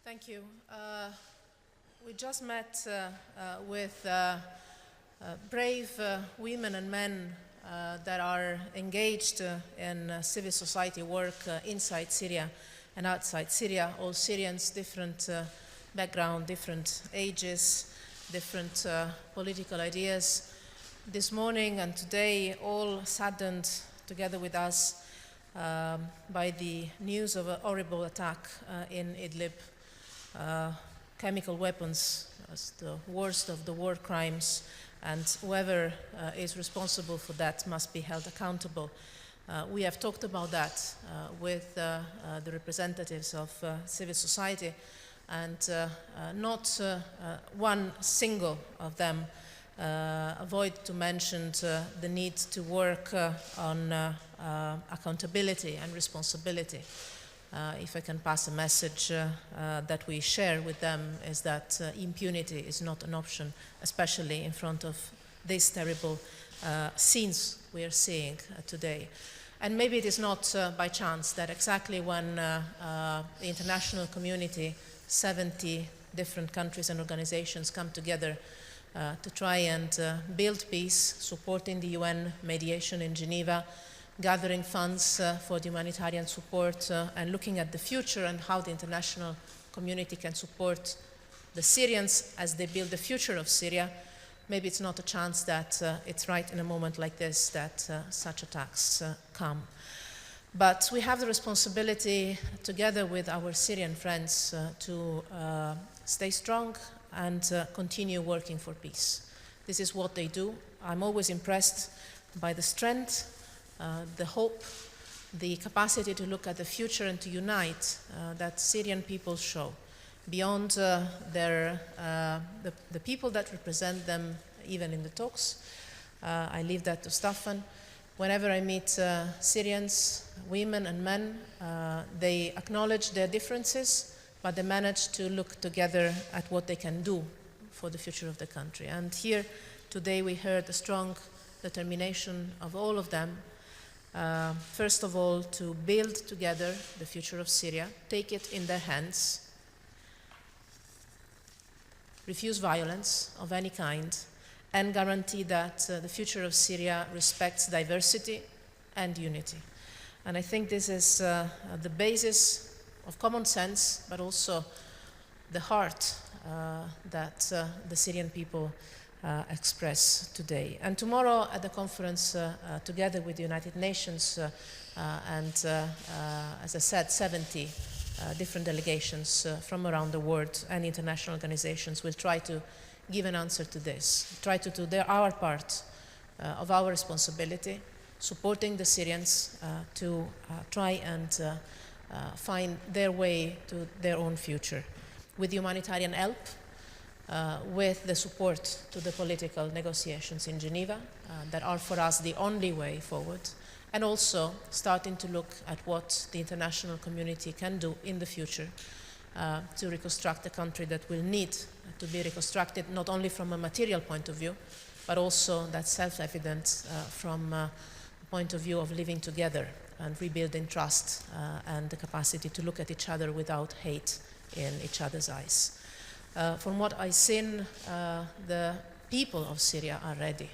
Thank you. We just met with brave women and men that are engaged in civil society work inside Syria and outside Syria, all Syrians, different background, different ages, different political ideas. This morning and today, all saddened together with us by the news of a horrible attack in Idlib. Chemical weapons as the worst of the war crimes, and whoever is responsible for that must be held accountable. We have talked about that with the representatives of civil society, and not one single of them avoid to mention the need to work on accountability and responsibility. If I can pass a message that we share with them is that impunity is not an option, especially in front of these terrible scenes we are seeing today. And maybe it is not by chance that exactly when the international community, 70 different countries and organizations come together to try and build peace, supporting the UN mediation in Geneva, gathering funds for the humanitarian support and looking at the future and how the international community can support the Syrians as they build the future of Syria. Maybe it's not a chance that it's right in a moment like this that such attacks come. But we have the responsibility, together with our Syrian friends, to stay strong and continue working for peace. This is what they do. I'm always impressed by the strength, the hope, the capacity to look at the future and to unite that Syrian people show beyond the people that represent them, even in the talks. I leave that to Staffan. Whenever I meet Syrians, women and men, they acknowledge their differences, but they manage to look together at what they can do for the future of the country. And here today we heard the strong determination of all of them. First of all, to build together the future of Syria, take it in their hands, refuse violence of any kind, and guarantee that the future of Syria respects diversity and unity. And I think this is the basis of common sense, but also the heart that the Syrian people express today. And tomorrow at the conference, together with the United Nations and, as I said, 70 different delegations from around the world and international organizations will try to give an answer to this, try to do our part of our responsibility, supporting the Syrians to try and find their way to their own future with humanitarian help, with the support to the political negotiations in Geneva that are for us the only way forward, and also starting to look at what the international community can do in the future to reconstruct a country that will need to be reconstructed not only from a material point of view, but also that's self-evident from the point of view of living together and rebuilding trust and the capacity to look at each other without hate in each other's eyes. From what I've seen, the people of Syria are ready.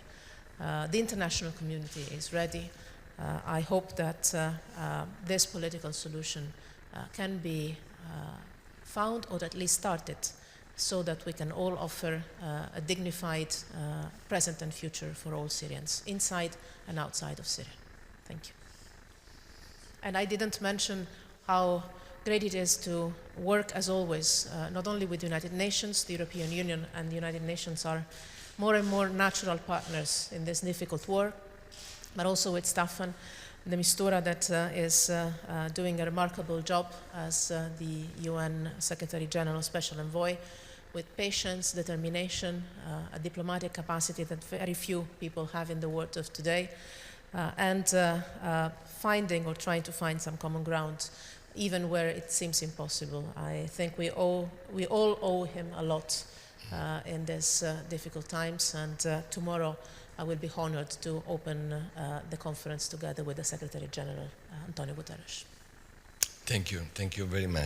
The international community is ready. I hope that this political solution can be found or at least started so that we can all offer a dignified present and future for all Syrians, inside and outside of Syria. Thank you. And I didn't mention how great it is to work, as always, not only with the United Nations. The European Union and the United Nations are more and more natural partners in this difficult war, but also with Staffan de Mistura that is doing a remarkable job as the UN Secretary General Special Envoy, with patience, determination, a diplomatic capacity that very few people have in the world of today, and finding or trying to find some common ground even where it seems impossible. I think we all owe him a lot in these difficult times, and tomorrow I will be honored to open the conference together with the Secretary General, Antonio Guterres. Thank you very much.